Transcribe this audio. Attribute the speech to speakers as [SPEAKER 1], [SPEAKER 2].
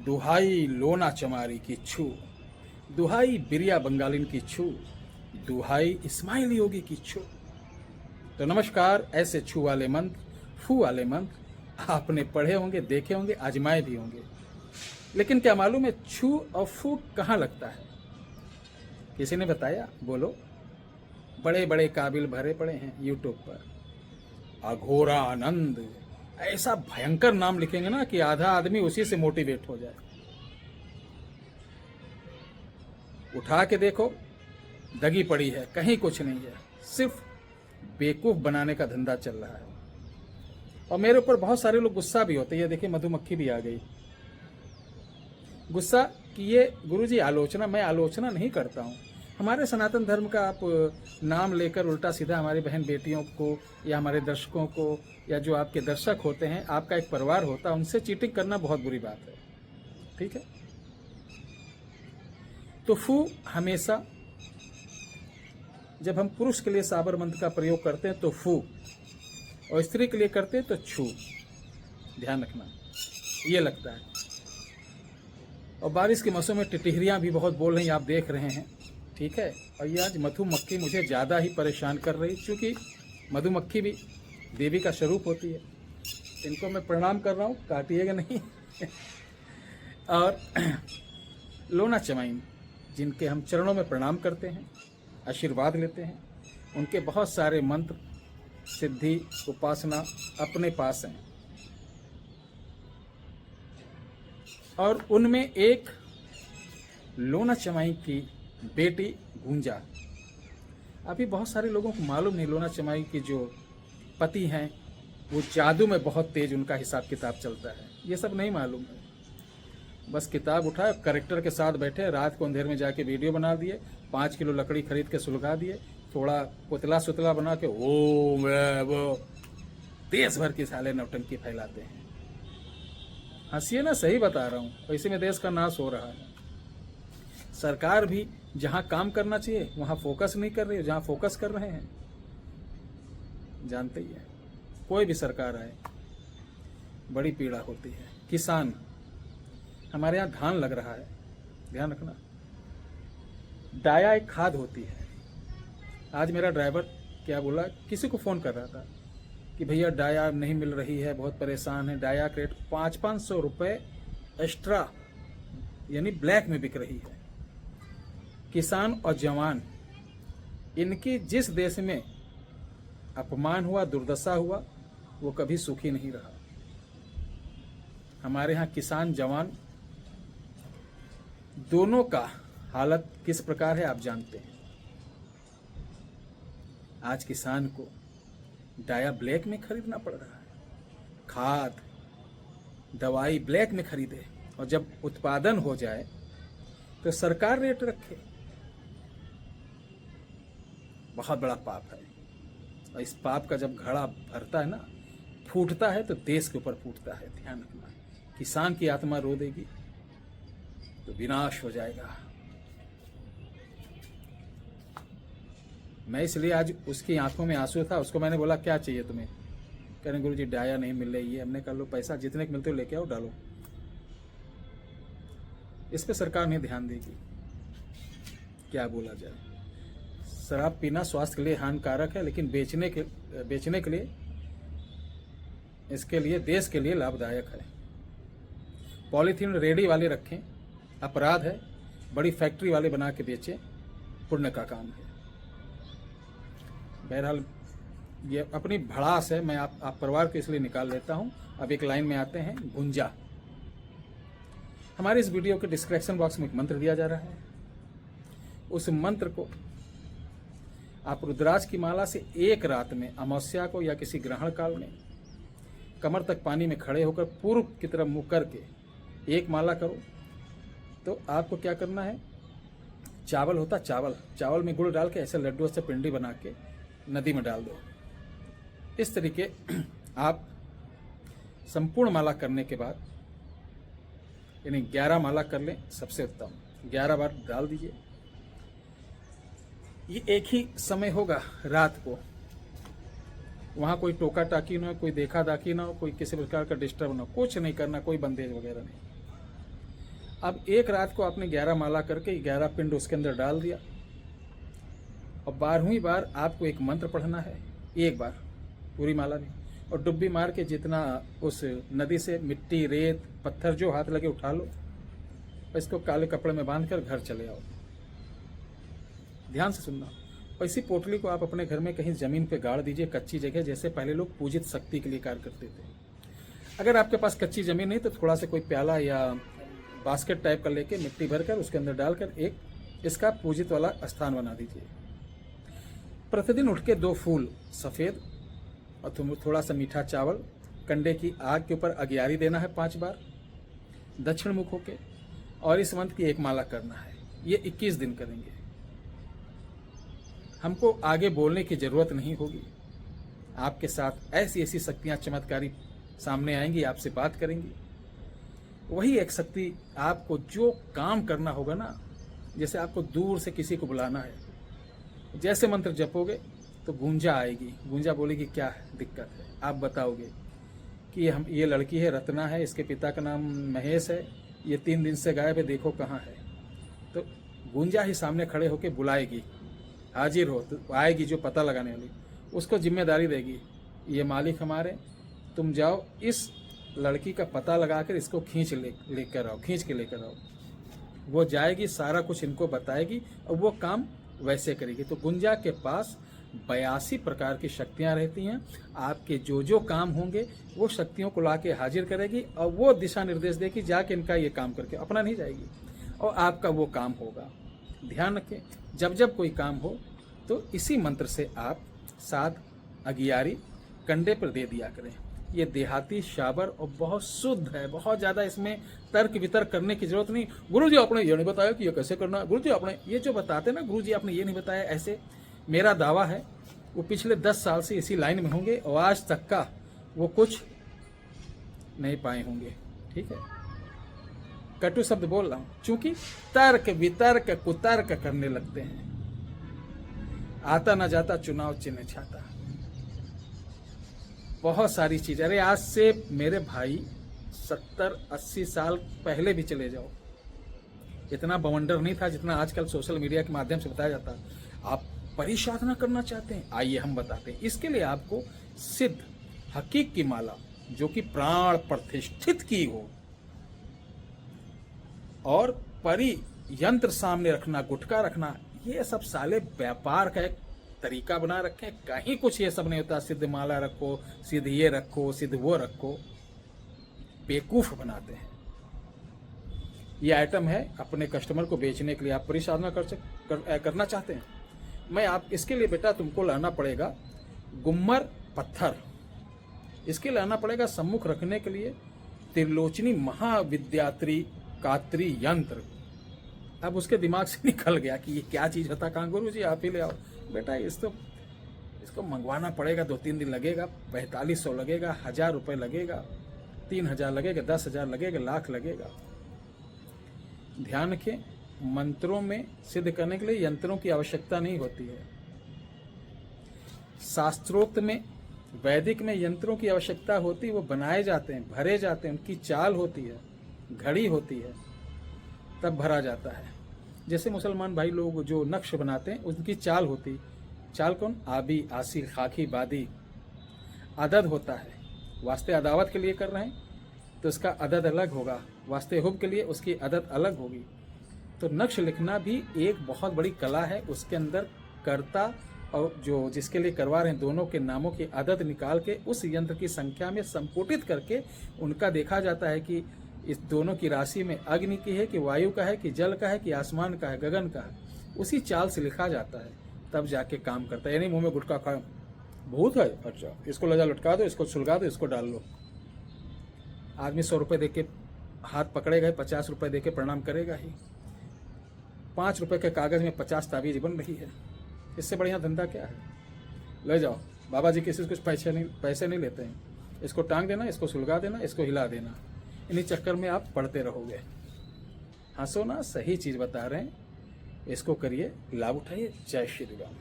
[SPEAKER 1] दुहाई लोना चमारी की छू, दुहाई बिरिया बंगालिन की छू, दुहाई इस्माइल योगी की छू। तो नमस्कार। ऐसे छू वाले मंत्र, फू वाले मंत्र आपने पढ़े होंगे, देखे होंगे, आजमाए भी होंगे, लेकिन क्या मालूम है छू और फू कहाँ लगता है? किसी ने बताया? बोलो। बड़े बड़े काबिल भरे पड़े हैं यूट्यूब पर। अघोरानंद, ऐसा भयंकर नाम लिखेंगे ना कि आधा आदमी उसी से मोटिवेट हो जाए। उठा के देखो, दगी पड़ी है, कहीं कुछ नहीं है, सिर्फ बेवकूफ बनाने का धंधा चल रहा है। और मेरे ऊपर बहुत सारे लोग गुस्सा भी होते हैं। ये देखिए मधुमक्खी भी आ गई गुस्सा कि ये गुरुजी आलोचना, मैं आलोचना नहीं करता हूँ। हमारे सनातन धर्म का आप नाम लेकर उल्टा सीधा हमारी बहन बेटियों को या हमारे दर्शकों को या जो आपके दर्शक होते हैं, आपका एक परिवार होता है, उनसे चीटिंग करना बहुत बुरी बात है। ठीक है? तो फू हमेशा जब हम पुरुष के लिए साबर मंत्र का प्रयोग करते हैं तो फू, और स्त्री के लिए करते हैं तो छू। ध्यान रखना, ये लगता है। और बारिश के मौसम में टिटहरियां भी बहुत बोल रही हैं, आप देख रहे हैं। ठीक है? और ये आज मधुमक्खी मुझे ज़्यादा ही परेशान कर रही, क्योंकि मधुमक्खी भी देवी का स्वरूप होती है। इनको मैं प्रणाम कर रहा हूँ, काटिएगा नहीं। और लोना चमाइन, जिनके हम चरणों में प्रणाम करते हैं, आशीर्वाद लेते हैं, उनके बहुत सारे मंत्र, सिद्धि, उपासना अपने पास हैं। और उनमें एक लोना चमाई की बेटी गुंजा। अभी बहुत सारे लोगों को मालूम नहीं, लोना चमाई की जो पति हैं वो जादू में बहुत तेज, उनका हिसाब किताब चलता है। ये सब नहीं मालूम है। बस किताब उठाए, करेक्टर के साथ बैठे, रात को अंधेर में जाके वीडियो बना दिए, 5 किलो लकड़ी खरीद के सुलगा दिए, थोड़ा पुतला सुतला बना के ओ मैं वो देश भर की साले नौटंकी फैलाते हैं। हंसिए ना, सही बता रहा हूँ। इसी में देश का नाश हो रहा है। सरकार भी जहां काम करना चाहिए वहां फोकस नहीं कर रही है, जहां फोकस कर रहे हैं जानते ही है। कोई भी सरकार आए बड़ी पीड़ा होती है। किसान, हमारे यहाँ धान लग रहा है, ध्यान रखना। डाया एक खाद होती है। आज मेरा ड्राइवर क्या बोला, किसी को फ़ोन कर रहा था कि भैया डाया नहीं मिल रही है, बहुत परेशान है। डाया क्रेट 500-500 रुपये एक्स्ट्रा, यानी ब्लैक में बिक रही है। किसान और जवान, इनकी जिस देश में अपमान हुआ, दुर्दशा हुआ, वो कभी सुखी नहीं रहा। हमारे यहाँ किसान जवान दोनों का हालत किस प्रकार है आप जानते हैं। आज किसान को डाया ब्लैक में खरीदना पड़ रहा है, खाद दवाई ब्लैक में खरीदे, और जब उत्पादन हो जाए तो सरकार रेट रखे। बहुत बड़ा पाप है। और इस पाप का जब घड़ा भरता है ना, फूटता है तो देश के ऊपर फूटता है। ध्यान रखना, किसान की आत्मा रो देगी तो विनाश हो जाएगा। मैं इसलिए आज उसकी आंखों में आंसू था, उसको मैंने बोला क्या चाहिए तुम्हें? कह रहे गुरुजी डाया नहीं मिल रही है। हमने कहा लो पैसा जितने के मिलते हो लेके आओ, डालो। इस पे सरकार नहीं ध्यान देगी, क्या बोला जाए। शराब पीना स्वास्थ्य के लिए हानिकारक है, लेकिन बेचने के लिए, इसके लिए, देश के लिए लाभदायक है। पॉलीथीन रेडी वाले रखें, अपराध है। बड़ी फैक्ट्री वाले बना के बेचें, पुण्य का काम है। बहरहाल ये अपनी भड़ास है, मैं आप परिवार के इसलिए निकाल लेता हूं। अब एक लाइन में आते हैं। गुंजा, हमारे इस वीडियो के डिस्क्रिप्शन बॉक्स में एक मंत्र दिया जा रहा है। उस मंत्र को आप रुद्राक्ष की माला से एक रात में, अमावस्या को या किसी ग्रहण काल में, कमर तक पानी में खड़े होकर पूर्व की तरफ मुँह करके एक माला करो। तो आपको क्या करना है, चावल होता, चावल में गुड़ डाल के ऐसे लड्डू से पिंडी बना के नदी में डाल दो। इस तरीके आप संपूर्ण माला करने के बाद, यानी 11 माला कर लें, सबसे उत्तम 11 बार डाल दीजिए। ये एक ही समय होगा रात को, वहाँ कोई टोका टाकी ना हो, कोई देखा दाखी ना हो, कोई किसी प्रकार का डिस्टर्ब ना हो, कुछ नहीं करना, कोई बंदेज वगैरह नहीं। अब एक रात को आपने 11 माला करके 11 पिंड उसके अंदर डाल दिया, और 12वीं बार आपको एक मंत्र पढ़ना है, एक बार, पूरी माला नहीं, और डुब्बी मार के जितना उस नदी से मिट्टी, रेत, पत्थर जो हाथ लगे उठा लो, और इसको काले कपड़े में बांध कर घर चले आओ। ध्यान से सुनना। और इसी पोटली को आप अपने घर में कहीं ज़मीन पे गाड़ दीजिए, कच्ची जगह, जैसे पहले लोग पूजित शक्ति के लिए कार्य करते थे। अगर आपके पास कच्ची ज़मीन नहीं तो थोड़ा सा कोई प्याला या बास्केट टाइप का लेके मिट्टी भरकर उसके अंदर डालकर एक इसका पूजित वाला स्थान बना दीजिए। प्रतिदिन उठ के 2 फूल सफ़ेद और थोड़ा सा मीठा चावल कंडे की आग के ऊपर अगियारी देना है 5 बार दक्षिण मुख होके, और इस मंत्र की एक माला करना है। ये 21 दिन करेंगे। हमको आगे बोलने की जरूरत नहीं होगी, आपके साथ ऐसी ऐसी शक्तियां चमत्कारी सामने आएंगी, आपसे बात करेंगी। वही एक शक्ति आपको जो काम करना होगा ना, जैसे आपको दूर से किसी को बुलाना है, जैसे मंत्र जपोगे तो गूंजा आएगी, गूंजा बोलेगी क्या दिक्कत है, आप बताओगे कि ये लड़की है, रत्ना है, इसके पिता का नाम महेश है, ये 3 दिन से गायब है, देखो कहाँ है। तो गूंजा ही सामने खड़े होके बुलाएगी, हाजिर हो तो आएगी जो पता लगाने वाली, उसको जिम्मेदारी देगी, ये मालिक हमारे, तुम जाओ इस लड़की का पता लगाकर इसको लेकर आओ, खींच के लेकर आओ। वो जाएगी, सारा कुछ इनको बताएगी और वो काम वैसे करेगी। तो गुंजा के पास 82 प्रकार की शक्तियां रहती हैं। आपके जो जो काम होंगे वो शक्तियों को ला के हाजिर करेगी और वो दिशा निर्देश देगी, जाके इनका ये काम करके, अपना नहीं जाएगी, और आपका वो काम होगा। ध्यान रखें, जब जब कोई काम हो तो इसी मंत्र से आप 7 अगियारी कंडे पर दे दिया करें। ये देहाती शाबर और बहुत शुद्ध है, बहुत ज़्यादा इसमें तर्क वितर्क करने की जरूरत नहीं। गुरुजी आपने ये नहीं बताया कि ये कैसे करना है, गुरुजी आपने ये जो बताते ना, गुरुजी आपने ये नहीं बताया ऐसे। मेरा दावा है वो पिछले 10 साल से इसी लाइन में होंगे और आज तक का वो कुछ नहीं पाए होंगे। ठीक है, कटु शब्द बोल रहा हूं, चूंकि तर्क वितर्क कुतर्क करने लगते हैं। आता ना जाता चुनाव चिन्ह छाता, बहुत सारी चीज। अरे आज से मेरे भाई 70-80 साल पहले भी चले जाओ, इतना बवंडर नहीं था जितना आजकल सोशल मीडिया के माध्यम से बताया जाता। आप परिसाधना करना चाहते हैं, आइए हम बताते हैं। इसके लिए आपको सिद्ध हकीक की माला जो कि प्राण प्रतिष्ठित की हो, और परि यंत्र सामने रखना, गुटका रखना, ये सब साले व्यापार का एक तरीका बना रखे। कहीं कुछ ये सब नहीं होता, सिद्ध माला रखो, सिद्ध ये रखो, सिद्ध वो रखो, बेवकूफ बनाते हैं। ये आइटम है अपने कस्टमर को बेचने के लिए। आप परिसाधना करना चाहते हैं, मैं आप इसके लिए बेटा तुमको लाना पड़ेगा गुम्मर पत्थर, इसके लाना पड़ेगा सम्मुख रखने के लिए त्रिलोचनी महाविद्यात्री कात्री यंत्र। अब उसके दिमाग से निकल गया कि ये क्या चीज़ होता, कहाँ गुरु जी आप ही ले आओ। बेटा इसको मंगवाना पड़ेगा, 2-3 दिन लगेगा, 4500 लगेगा, 1000 रुपये लगेगा, 3000 लगेगा, 10,000 लगेगा, लाख लगेगा। ध्यान रखें, मंत्रों में सिद्ध करने के लिए यंत्रों की आवश्यकता नहीं होती है। शास्त्रोक्त में, वैदिक में यंत्रों की आवश्यकता होती है, वो बनाए जाते हैं, भरे जाते हैं, उनकी चाल होती है, घड़ी होती है, तब भरा जाता है। जैसे मुसलमान भाई लोग जो नक्श बनाते हैं उनकी चाल होती, चाल कौन, आबी, आसी, खाकी, बादी, अदद होता है। वास्ते अदावत के लिए कर रहे हैं तो उसका अदद अलग होगा, वास्ते हुब के लिए उसकी अदद अलग होगी। तो नक्श लिखना भी एक बहुत बड़ी कला है, उसके अंदर कर्ता और जो जिसके लिए करवा रहे हैं दोनों के नामों की अदद निकाल के उस यंत्र की संख्या में संपुटित करके उनका देखा जाता है कि इस दोनों की राशि में अग्नि की है कि वायु का है कि जल का है कि आसमान का है, गगन का है, उसी चाल से लिखा जाता है, तब जाके काम करता है। यानी मुंह में गुटखा खाए, भूत है, अच्छा इसको लजा लटका दो, इसको सुलगा दो, इसको डाल लो। आदमी 100 रुपये दे के हाथ पकड़ेगा, 50 रुपये दे के प्रणाम करेगा ही। 5 रुपये के कागज़ में 50 ताबीज बन रही है, इससे बढ़िया धंधा क्या है। ले जाओ, बाबा जी किसी से कुछ पैसे नहीं लेते हैं, इसको टांग देना, इसको सुलगा देना, इसको हिला देना, इन्हीं चक्कर में आप पढ़ते रहोगे। हंसो ना, सही चीज़ बता रहे हैं, इसको करिए, लाभ उठाइए। जय श्री राम।